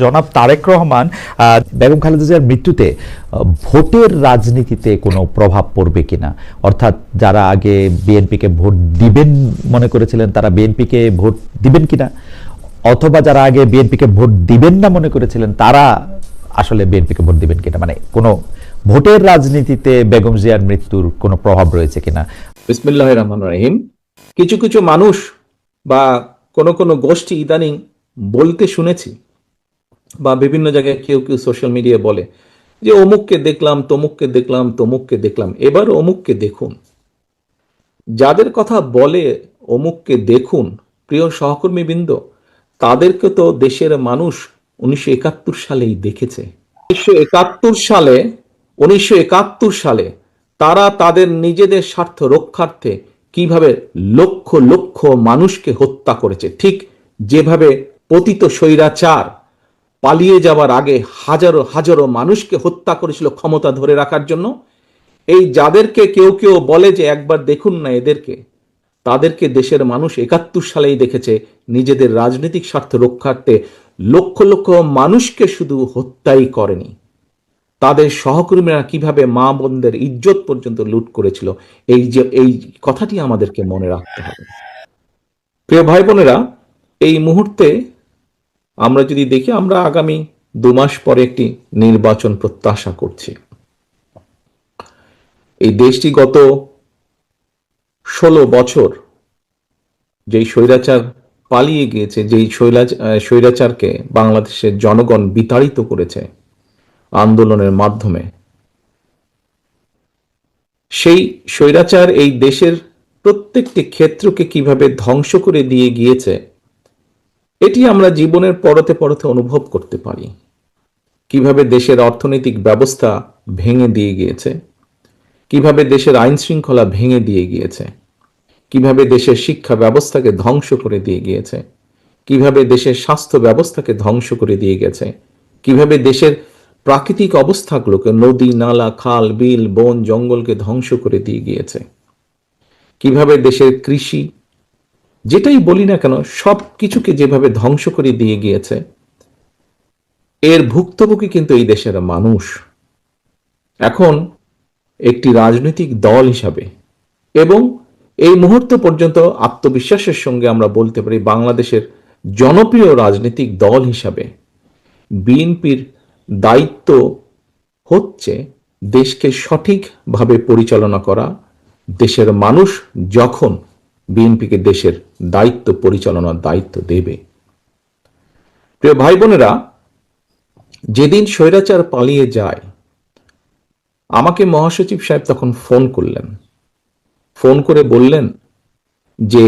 জনাব তারেক রহমান বেগম খালেদা জিয়ার মৃত্যুতে ভোটের রাজনীতিতে কোনো প্রভাব পড়বে কিনা, অর্থাৎ যারা আগে বিএনপিকে ভোট দিবেন মনে করেছিলেন তারা বিএনপিকে ভোট দিবেন কিনা, অথবা যারা আগে বিএনপিকে ভোট দিবেন না মনে করেছিলেন তারা আসলে বিএনপিকে ভোট দিবেন কিনা, মানে কোনো ভোটের রাজনীতিতে বেগম জিয়ার মৃত্যুর কোনো প্রভাব রয়েছে কিনা। বিসমিল্লাহির রহমানির রহিম। কিছু কিছু মানুষ বা কোনো গোষ্ঠী ইদানিং বলতে শুনেছি বা বিভিন্ন জায়গায় কেউ কেউ সোশ্যাল মিডিয়া বলে যে অমুককে দেখলাম, তমুককে দেখলাম, তমুককে দেখলাম। এবার অমুককে দেখুন। যাদের কথা বলে অমুককে দেখুন, প্রিয় সহকর্মীবৃন্দ, তাদেরকে তো দেশের মানুষ 1971 সালেই দেখেছে। 1971 সালে তারা তাদের নিজেদের স্বার্থ রক্ষার্থে কিভাবে লক্ষ লক্ষ মানুষকে হত্যা করেছে, ঠিক যেভাবে পতিত স্বৈরাচার পালিয়ে যাওয়ার আগে হাজারো হাজারো মানুষকে হত্যা করেছিল ক্ষমতা ধরে রাখার জন্য। এই যাদেরকে কেউ কেউ বলে যে একবার দেখুন না এদেরকে, তাদেরকে দেশের মানুষ 71 সালেই দেখেছে নিজেদের রাজনৈতিক স্বার্থ রক্ষার্থে লক্ষ লক্ষ মানুষকে শুধু হত্যাই করেনি, তাদের সহকর্মীরা কিভাবে মা বোনদের ইজ্জত পর্যন্ত লুট করেছিল। এই কথাটি আমাদেরকে মনে রাখতে হবে। প্রিয় ভাই বোনেরা, এই মুহূর্তে আমরা যদি দেখি, আমরা আগামী 2 মাস পরে একটি নির্বাচন প্রত্যাশা করছি। এই দেশটি গত 16 বছর যেই স্বৈরাচার পালিয়ে গিয়েছে, যেই স্বৈরাচারকে বাংলাদেশের জনগণ বিতাড়িত করেছে আন্দোলনের মাধ্যমে, সেই স্বৈরাচার এই দেশের প্রত্যেকটি ক্ষেত্রকে কিভাবে ধ্বংস করে দিয়ে গিয়েছে এটি আমরা জীবনের পরতে পরতে অনুভব করতে পারি। কিভাবে দেশের অর্থনৈতিক ব্যবস্থা ভেঙে দিয়ে গিয়েছে, কিভাবে দেশের আইন শৃঙ্খলা ভেঙে দিয়ে গিয়েছে, কিভাবে দেশের শিক্ষা ব্যবস্থাকে ধ্বংস করে দিয়ে গিয়েছে, কিভাবে দেশের স্বাস্থ্য ব্যবস্থাকে ধ্বংস করে দিয়ে গেছে, কিভাবে দেশের প্রাকৃতিক অবস্থাগুলোকে, নদী নালা খাল বিল বন জঙ্গলকে ধ্বংস করে দিয়ে গিয়েছে, কিভাবে দেশের কৃষি যেটাই বলি না কেন সব কিছুকে যেভাবে ধ্বংস করে দিয়ে গিয়েছে, এর ভুক্তভোগী কিন্তু এই দেশের মানুষ। এখন একটি রাজনৈতিক দল হিসাবে এবং এই মুহূর্ত পর্যন্ত আত্মবিশ্বাসের সঙ্গে আমরা বলতে পারি বাংলাদেশের জনপ্রিয় রাজনৈতিক দল হিসাবে বিএনপির দায়িত্ব হচ্ছে দেশকে সঠিকভাবে পরিচালনা করা। দেশের মানুষ যখন বিএনপিকে দেশের দায়িত্ব পরিচালনার দায়িত্ব দেবে। প্রিয় ভাই বোনেরা, যেদিন স্বৈরাচার পালিয়ে যায়, আমাকে মহাসচিব সাহেব তখন ফোন করলেন, ফোন করে বললেন যে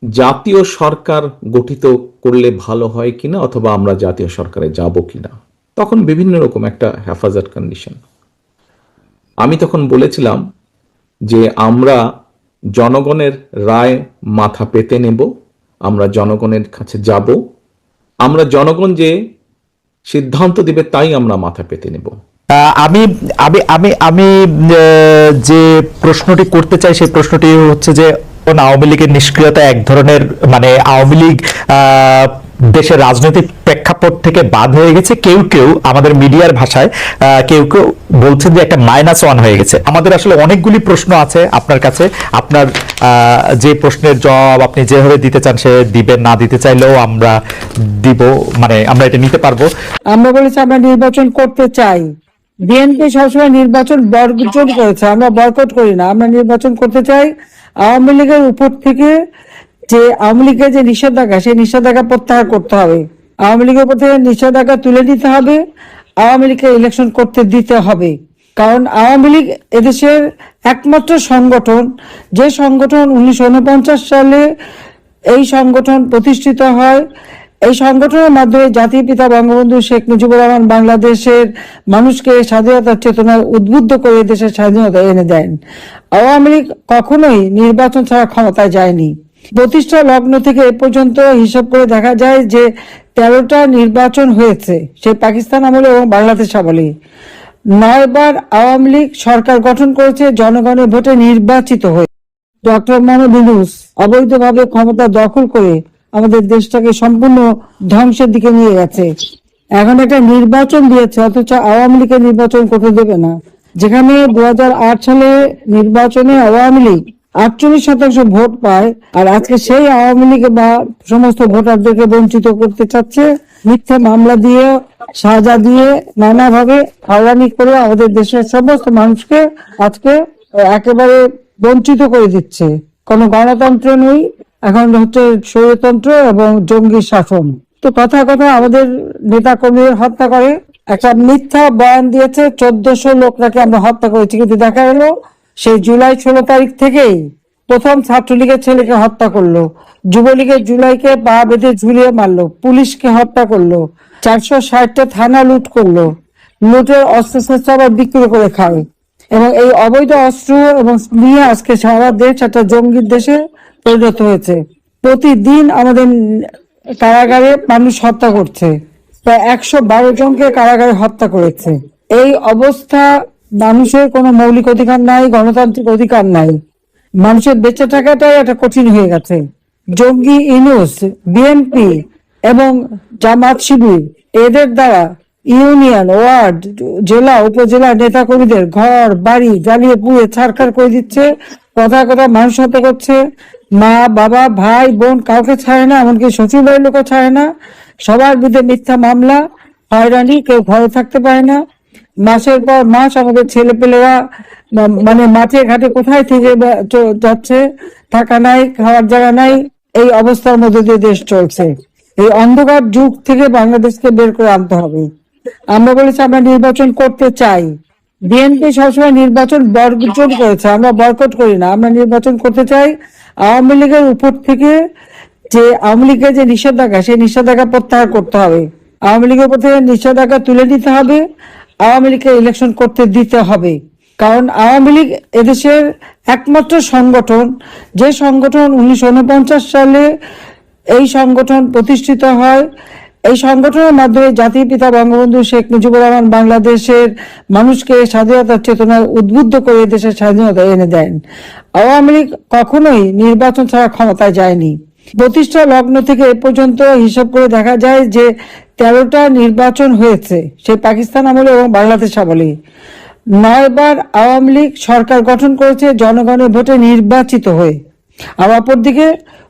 জাতীয় সরকার গঠিত করলে ভালো হয় কিনা, অথবা আমরা জাতীয় সরকারে যাব কিনা। তখন বিভিন্ন রকম একটা হেফাজত কন্ডিশন। আমি তখন বলেছিলাম যে আমরা জনগণের রায় মাথা পেতে নেব, আমরা জনগণের কাছে যাব, আমরা জনগণ যে সিদ্ধান্ত দিবে তাই আমরা মাথা পেতে নেব। আমি আমি আমি আমি যে প্রশ্নটি করতে চাই সেই প্রশ্নটি হচ্ছে যে আওয়ামী লীগের নিষ্ক্রিয়তা এক ধরনের, মানে আওয়ামী লীগ দেশের রাজনৈতিক প্রেক্ষাপট থেকে বাদ হয়ে গেছে, কেউ কেউ আমাদের মিডিয়ার ভাষায় কেউ কেউ বলছেন যে একটা -1 হয়ে গেছে। আমাদের আসলে অনেকগুলি প্রশ্ন আছে আপনার কাছে, আপনার যে প্রশ্নের জবাব আপনি যেভাবে দিতে চান সে দিবেন, না দিতে চাইলেও আমরা দিব, মানে আমরা এটা নিতে পারবো। আমরা বলেছি আমরা নির্বাচন করতে চাই। বিএনপি সবসময় নির্বাচন বর্জন করেছে, আমরা বয়কট করি না, আমরা নির্বাচন করতে চাই। আওয়ামী লীগের উপর থেকে যে আওয়ামী লীগের যে নিষেধাজ্ঞা, সেই নিষেধাজ্ঞা প্রত্যাহার করতে হবে। আওয়ামী লীগের উপর থেকে নিষেধাজ্ঞা তুলে দিতে হবে, আওয়ামী লীগকে ইলেকশন করতে দিতে হবে। কারণ আওয়ামী লীগ এদেশের একমাত্র সংগঠন, যে সংগঠন 1949 সালে এই সংগঠন প্রতিষ্ঠিত হয়। এই সংগঠনের মাধ্যমে জাতির পিতা বঙ্গবন্ধু শেখ মুজিবুর রহমান বাংলাদেশের মানুষকে স্বাধীনতার চেতনায় উদ্বুদ্ধ করে দেশের স্বাধীনতা এনে দেন। আওয়ামী লীগ কখনোই নির্বাচন ছাড়া ক্ষমতায় যায়নি। প্রতিষ্ঠা লগ্ন থেকে এ পর্যন্ত হিসাব করে দেখা যায় যে 13টা নির্বাচন হয়েছে, সে পাকিস্তান আমলে এবং বাংলাদেশ আমলে। 9 বার আওয়ামী লীগ সরকার গঠন করেছে জনগণের ভোটে নির্বাচিত হয়ে। ডক্টর মোহাম্মদ ইউনূস অবৈধভাবে ক্ষমতা দখল করে আমাদের দেশটাকে সম্পূর্ণ ধ্বংসের দিকে নিয়ে গেছে। এখন একটা নির্বাচন দিয়েছে, অথচ আওয়ামী লীগের নির্বাচন করতে দেবে না। যেখানে 2008 সালে নির্বাচনে আওয়ামী লীগ 48% ভোট পায়, আর আজকে সেই আওয়ামী লীগ বা সমস্ত ভোটারদেরকে বঞ্চিত করতে চাচ্ছে মিথ্যা মামলা দিয়ে, সাজা দিয়ে, নানাভাবে হয়রানি করে আমাদের দেশের সমস্ত মানুষকে আজকে একেবারে বঞ্চিত করে দিচ্ছে। কোনো গণতন্ত্র নেই, এখন হচ্ছে স্বৈরতন্ত্র এবং জঙ্গি শাসন। তো কথা কথা আমাদের নেতা কর্মীদের হত্যা করে, একটা মিথ্যা বয়ান দিয়েছে 1400 লোক নাকি আমরা হত্যা করেছি, কিন্তু দেখা গেল সেই জুলাই 16 তারিখ থেকেই প্রথম ছাত্রলীগের ছেলেকে হত্যা করলো, যুবলীগের জুলাইকে পা বেঁধে ঝুলিয়ে মারলো, পুলিশকে হত্যা করলো, 460টা থানা লুট করলো, লুটের অস্ত্রশস্ত্র আবার বিক্রি করে খায়, এবং এই অবৈধ অস্ত্র এবং নিয়ে আজকে সারা দেশ একটা জঙ্গির দেশে পরিণত হয়েছে। প্রতিদিন আমাদের কারাগারে মানুষ হত্যা করছে, প্রায় 112 জনকে কারাগারে হত্যা করেছে। এই অবস্থা, মানুষের কোনো মৌলিক অধিকার নাই, গণতান্ত্রিক অধিকার নাই, মানুষের বেঁচে থাকাটাই একটা কঠিন হয়ে গেছে। জঙ্গি ইউনূস, বিএনপি এবং জামাত শিবির এদের দ্বারা ইউনিয়ন, ওয়ার্ড, জেলা, উপজেলা নেতাকর্মীদের ঘর বাড়ি জ্বালিয়ে পুড়িয়ে ছারখার করে দিচ্ছে, কথা কথা মানুষ হত্যা করছে, মা বাবা ভাই বোন কাউকে ছাড়ে না, এমনকি শ্বশুর বাড়ির লোকও ছাড়ে না, সবার বিরুদ্ধে মিথ্যা মামলা, হয়রানি, কেউ ঘরে থাকতে পারে না। মাসের পর মাস আমাদের ছেলেপেলেরা মানে মাঠে ঘাটে কোথায় থেকে যাচ্ছে, থাকা নাই, খাওয়ার জায়গা নাই, এই অবস্থার মধ্যে দিয়ে দেশ চলছে। এই অন্ধকার যুগ থেকে বাংলাদেশকে বের করে আনতে হবে। আমরা বলেছি আমরা নির্বাচন করতে চাই, বিএনপি সবসময় নির্বাচন বর্জন করেছে, আমরা বয়কট করি না, আমরা নির্বাচন করতে চাই। আওয়ামী লীগের উপর থেকে যে আওয়ামী লীগের যে নিষেধাজ্ঞা, সেই নিষেধাজ্ঞা প্রত্যাহার করতে হবে, আওয়ামী লীগের উপর থেকে নিষেধাজ্ঞা তুলে নিতে হবে, আওয়ামী লীগকে ইলেকশন করতে দিতে হবে। কারণ আওয়ামী লীগ এদেশের একমাত্র সংগঠন, যে সংগঠন 1949 সালে এই সংগঠন প্রতিষ্ঠিত হয়। এই সংগঠনের মাধ্যমে জাতির পিতা বঙ্গবন্ধু শেখ মুজিবুর রহমান বাংলাদেশের মানুষকে স্বাধীনতার চেতনায় উদ্বুদ্ধ করে দেশের স্বাধীনতা এনে দেন। আওয়ামী লীগ কখনোই নির্বাচন ছাড়া ক্ষমতায় যায়নি। প্রতিষ্ঠা লগ্ন থেকে এ পর্যন্ত হিসাব করে দেখা যায় যে 13টা নির্বাচন হয়েছে, সেই পাকিস্তান আমলে এবং বাংলাদেশ আমলে। 9 বার আওয়ামী লীগ সরকার গঠন করেছে জনগণের ভোটে নির্বাচিত হয়ে। আর অপরদিকে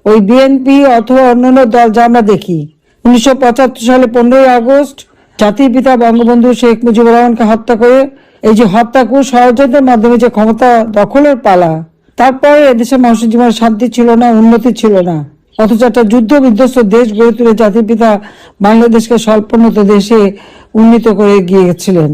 ওই বিএনপি অথবা অন্যান্য দল যা আমরা দেখি, 1975 সালে 15ই আগস্ট জাতির পিতা বঙ্গবন্ধু শেখ মুজিবুর রহমানকে হত্যা করে, এই যে হত্যাকূট ষড়যন্ত্রের মাধ্যমে যে ক্ষমতা দখলের পালা, তারপরে এদেশের মানুষের জীবনে শান্তি ছিল না, উন্নতি ছিল না, অথচ একটা যুদ্ধ বিধ্বস্ত দেশ গড়ে তুলে জাতির পিতা বাংলাদেশকে স্বল্পোন্নত দেশে উন্নীত করে গিয়েছিলেন।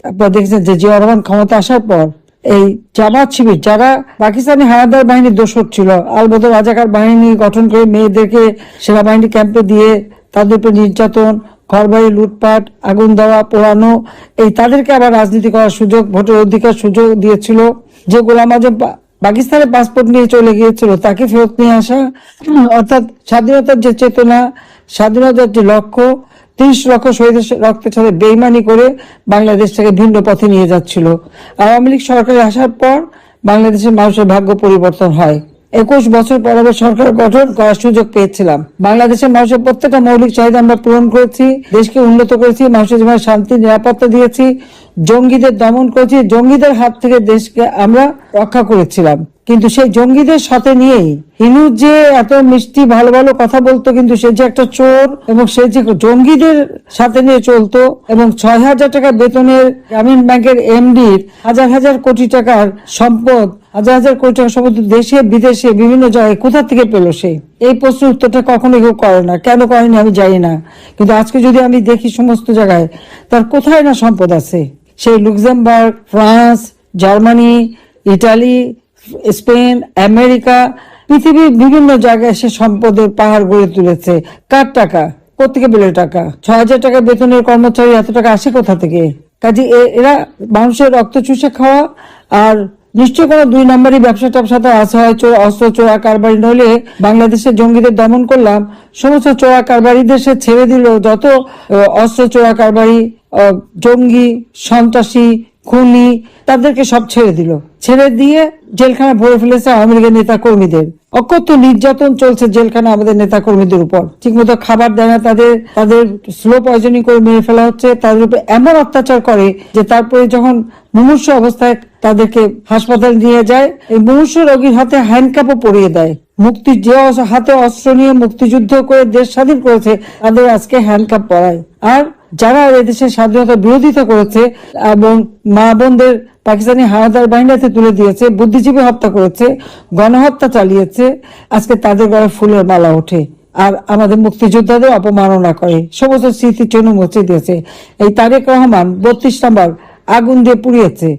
আপনারা দেখেছেন যে জিয়া রহমান ক্ষমতা আসার পর এই জামাত শিবির, যারা পাকিস্তানি হানাদার বাহিনীর দোসর ছিল, আলবদর রাজাকার বাহিনী গঠন করে মেয়েদেরকে সেনাবাহিনী ক্যাম্পে দিয়ে তাদের উপর নির্যাতন, ঘরবাড়ি লুটপাট, আগুন দেওয়া, পোড়ানো, এই তাদেরকে আবার রাজনীতি করার সুযোগ, ভোটের অধিকার সুযোগ দিয়েছিল। যে গোলাম আজম পাকিস্তানের পাসপোর্ট নিয়ে চলে গিয়েছিল তাকে ফেরত নিয়ে আসা, অর্থাৎ স্বাধীনতার যে চেতনা, স্বাধীনতার যে লক্ষ্য, 30 লক্ষ শহীদের রক্তের সাথে বেইমানি করে বাংলাদেশটাকে ভিন্ন পথে নিয়ে যাচ্ছিল। আওয়ামী লীগ সরকারে আসার পর বাংলাদেশের মানুষের ভাগ্য পরিবর্তন হয়। 21 বছর পর আবার সরকার গঠন করার সুযোগ পেয়েছিলাম। বাংলাদেশের মানুষের প্রত্যেকটা মৌলিক চাহিদা আমরা পূরণ করেছি, দেশকে উন্নত করেছি, মানুষের জীবনে শান্তি নিরাপত্তা দিয়েছি, জঙ্গিদের দমন করেছি, জঙ্গিদের হাত থেকে দেশকে আমরা রক্ষা করেছিলাম। কিন্তু সেই জঙ্গিদের সাথে নিয়েই ইনুস যে এত মিষ্টি ভালো ভালো কথা বলতো, কিন্তু সে যে একটা চোর, এবং সে যে জঙ্গিদের সাথে নিয়ে চলতো, এবং 6,000 টাকা বেতনের গ্রামীণ ব্যাংকের এমডির হাজার হাজার কোটি টাকার সম্পদ, হাজার হাজার কোটি টাকা সম্পদ দেশে বিদেশে বিভিন্ন জায়গায় কোথা থেকে পেল সে? এই প্রশ্নের উত্তরটা কখনো কেউ করে না। কেন করেনি আমি জানি না, কিন্তু আজকে যদি আমি দেখি সমস্ত জায়গায় তার কোথায় না সম্পদ আছে। সেই Luxembourg, France, Germany, Italy, Spain, America, পৃথিবীর বিভিন্ন জায়গায় সে সম্পদের পাহাড় গড়ে তুলেছে। কার টাকা? কোথেকে পেল টাকা? 6,000 টাকা বেতনের কর্মচারী এত টাকা আসে কোথা থেকে? কাজে এরা মানুষের রক্ত চুষে খাওয়া, আর নিশ্চয় কোনো 2 নম্বরই ব্যবসা ট্যাবসাতে আসা হয়, অস্ত্র চোরা কারবারি। নইলে বাংলাদেশের জঙ্গিদের দমন করলাম, সমস্ত চোরা কারবারিদের সে ছেড়ে দিল। যত অস্ত্র চোরা কারবারি, জঙ্গি, সন্ত্রাসী, খুনি তাদেরকে সব ছেড়ে দিল, ছেড়ে দিয়ে জেলখানা ভরে ফেলেছে আওয়ামী লীগের নেতা কর্মীদের। অকথ্য নির্যাতন চলছে জেলখানা আমাদের নেতা কর্মীদের উপর, ঠিকমতো খাবার দেয় না, তাদের স্লো পয়জনিং করে মেরে ফেলা হচ্ছে, তাদের উপর এমন অত্যাচার করে যে তারপরে যখন মুমূর্ষু অবস্থায় তাদেরকে হাসপাতালে নিয়ে যায়, এই মুমূর্ষু রোগীর হাতে হ্যান্ডকাপও পরিয়ে দেয়। যে হাতে অস্ত্র নিয়ে মুক্তিযুদ্ধ করে দেশ স্বাধীন করেছে তাদের আজকে হ্যান্ডকাপ পরায়। আর যারা এদেশের স্বাধীনতা বিরোধিতা করেছে এবং মা বোনদের পাকিস্তানি হানাদার বাহিনীতে তুলে দিয়েছে, বুদ্ধিজীবী হত্যা করেছে, গণহত্যা চালিয়েছে, আজকে তাদের গলায় ফুলের মালা ওঠে আর আমাদের মুক্তিযোদ্ধাদের অপমাননা করে, সমস্ত স্মৃতি চূর্ণ মুছে দিয়েছে। এই তারেক রহমান 32 নম্বর আগুন দিয়ে পুড়িয়েছে।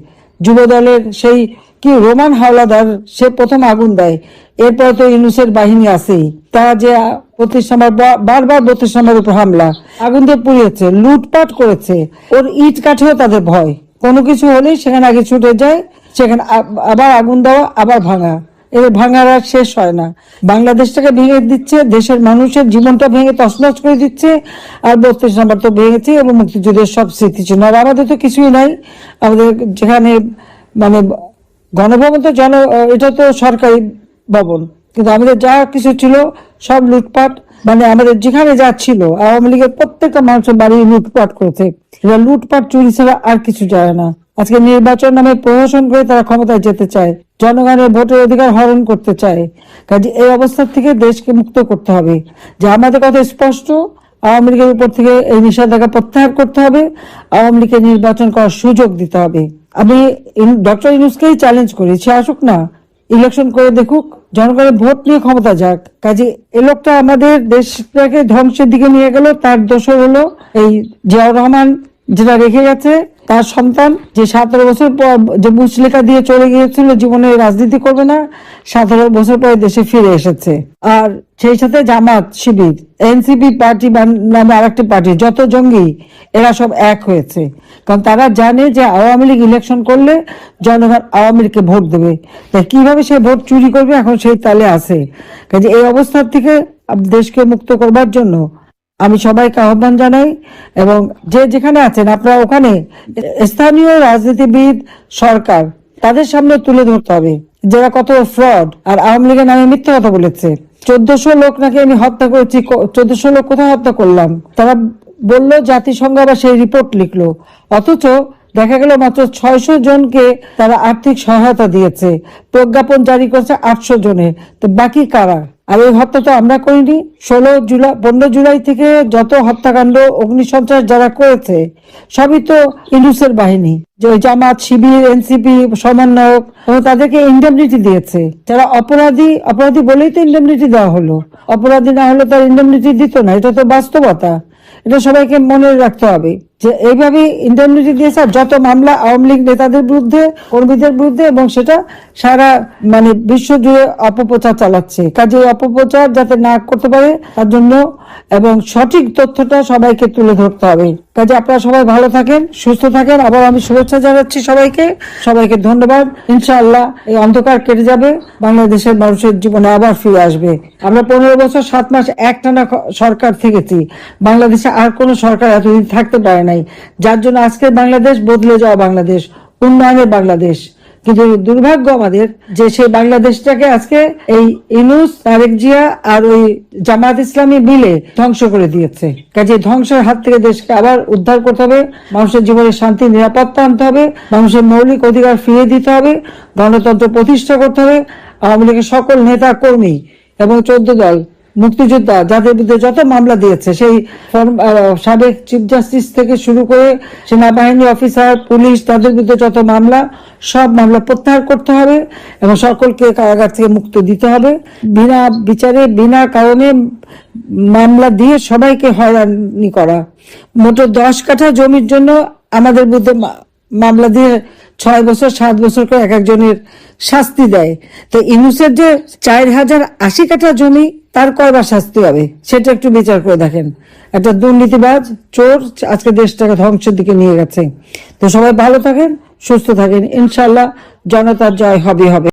যুব দলের সেই কি রোমান হাওলাদার, সে প্রথম আগুন দেয়, এরপরে তো ইউনূসের বাহিনী আছেই, তারা যে 32 নম্বর বারবার 32 নম্বর উপর হামলা, আগুন দিয়ে পুড়িয়েছে, লুটপাট করেছে। ওর ইট কাঠেও তাদের ভয়, কোনো কিছু হলেই সেখানে আগে ছুটে যায়, সেখানে আবার আগুন দেওয়া, আবার ভাঙা, এর ভাঙার আর শেষ হয় না। বাংলাদেশটাকে ভেঙে দিচ্ছে, দেশের মানুষের জীবনটা ভেঙে তছনছ করে দিচ্ছে। আর 32 নম্বর তো ভেঙেছে এবং মুক্তিযুদ্ধের সব স্মৃতিচিহ্ন। আর আমাদের তো কিছুই নাই, আমাদের যেখানে মানে গণভবন তো এটা তো সরকারি ভবন, কিন্তু আমাদের যা কিছু ছিল সব লুটপাট, মানে আমাদের যেখানে যা ছিল আওয়ামী লীগের প্রত্যেকটা মানুষের বাড়ি লুটপাট করেছে। এটা লুটপাট চুরি ছাড়া আর কিছু যায় না। আজকে নির্বাচন নামে প্রহসন করে তারা ক্ষমতায় যেতে চায়, জনগণের ভোটের অধিকার হরণ করতে চায়। কাজে এই অবস্থা থেকে দেশকে মুক্ত করতে হবে। যে আমাদের কথা স্পষ্ট, আওয়ামী লীগের উপর থেকে এই নিষেধাজ্ঞা প্রত্যাহার করতে হবে, আওয়ামী লীগকে নির্বাচন করার সুযোগ দিতে হবে। আমি ডক্টর ইউনূসকেই চ্যালেঞ্জ করি, সে আসুক না, ইলেকশন করে দেখুক, জনগণের ভোট নিয়ে ক্ষমতা যাক। কাজে এ লোকটা আমাদের দেশটাকে ধ্বংসের দিকে নিয়ে গেল। তার দোষর হলো এই জিয়াউর রহমান যেটা রেখে গেছে, তার সন্তান যে 17 বছর পর যে মুচলেখা দিয়ে চলে গিয়েছিল জীবনে রাজনীতি করবে না, 17 বছর পরে দেশে ফিরে এসেছে। আর সেই সাথে জামাত, শিবির, এনসিপি পার্টি নামে আরেকটি পার্টি, যত জঙ্গি এরা সব এক হয়েছে। কারণ তারা জানে যে আওয়ামী লীগ ইলেকশন করলে জনগণ আওয়ামী লীগকে ভোট দেবে, তাই কিভাবে সে ভোট চুরি করবে এখন সেই তালে আছে। কাজে এই অবস্থার থেকে দেশকে মুক্ত করবার জন্য আমি সবাইকে আহ্বান জানাই, এবং যে যেখানে আছেন আপনারা ওখানে স্থানীয় রাজনীতিবিদ, সরকার, তাদের সামনে তুলে ধরতে হবে যারা কত ফ্রড আর আওয়ামী লীগের নামে মিথ্যা কথা বলেছে। 1400 লোক নাকি আমি হত্যা করেছি, 1400 লোক কোথায় হত্যা করলাম তারা বললো, জাতিসংঘ আবার সেই রিপোর্ট লিখলো, অথচ দেখা গেল মাত্র 600 জনকে তারা আর্থিক সহায়তা দিয়েছে, প্রজ্ঞাপন জারি করেছে 800 জনের। তো বাকি কারা? আর এই হত্যা তো আমরা করিনি। 15 জুলাই থেকে যত হত্যাকাণ্ড, অগ্নিসন্ত্রাস যারা করেছে সবই তো ইউনূসের বাহিনী, যে জামাত, শিবির, এনসিপি সমন্বয়ক, এবং তাদেরকে ইন্ডেমনিটি দিয়েছে। যারা অপরাধী বলেই তো ইন্ডেমনিটি দেওয়া হলো, অপরাধী না হলে তার ইন্ডেমনিটি দিত না। এটা তো বাস্তবতা, এটা সবাইকে মনে রাখতে হবে যে এইভাবে ইন্ডেমনিটি দিয়েছে। আর যত মামলা আওয়ামী লীগ নেতাদের বিরুদ্ধে, কর্মীদের বিরুদ্ধে, এবং সেটা সারা মানে বিশ্ব জুড়ে অপপ্রচার চালাচ্ছে। কাজে অপপ্রচার যাতে না করতে পারে তার জন্য এবং সঠিক তথ্যটা সবাইকে তুলে ধরতে হবে। কাজে আপনারা সবাই ভালো থাকেন, সুস্থ থাকেন। আবার আমি শুভেচ্ছা জানাচ্ছি সবাইকে ধন্যবাদ। ইনশাআল্লাহ এই অন্ধকার কেটে যাবে, বাংলাদেশের মানুষের জীবনে আবার ফিরে আসবে। আমরা 15 বছর 7 মাস একটানা সরকার থেকেছি, বাংলাদেশে আর কোনো সরকার এতদিন থাকতে পারে নাই, যার জন্য আজকের বাংলাদেশ বদলে যাওয়া বাংলাদেশ, উন্নয়নের বাংলাদেশ। কিন্তু দুর্ভাগ্য আমাদের যে সেই বাংলাদেশটাকে আজকে এই ইউনূস, তারেক জিয়া আর ওই জামাত ইসলামী মিলে ধ্বংস করে দিয়েছে। কাজে ধ্বংসের হাত থেকে দেশকে আবার উদ্ধার করতে হবে, মানুষের জীবনে শান্তি, নিরাপত্তা আনতে হবে, মানুষের মৌলিক অধিকার ফিরিয়ে দিতে হবে, গণতন্ত্র প্রতিষ্ঠা করতে হবে। আওয়ামী লীগের সকল নেতা কর্মী এবং 14 দল মুক্তিযোদ্ধা যাদের বিরুদ্ধে যত মামলা দিয়েছে, সেই সাবেক চিফ জাস্টিস থেকে শুরু করে সেনাবাহিনী অফিসার, পুলিশ, তাদের বিরুদ্ধে যত মামলা, সব মামলা প্রত্যাহার করতে হবে এবং সকলকে কারাগার থেকে মুক্তি দিতে হবে। বিনা বিচারে, বিনা কারণে মামলা দিয়ে সবাইকে হয়রানি করা। মোট 10 কাঠা জমির জন্য আমাদের বিরুদ্ধে মামলা দিয়ে 6 বছর 7 বছর করে একজনের শাস্তি দেয়। তো ইউনূসের যে 4080 কাঠা জমি, তার কয়বার শাস্তি হবে সেটা একটু বিচার করে দেখেন। একটা দুর্নীতিবাজ, চোর আজকে দেশটাকে ধ্বংসের দিকে নিয়ে গেছে। তো সবাই ভালো থাকেন, সুস্থ থাকেন, ইনশাআল্লাহ জনতার জয় হবে।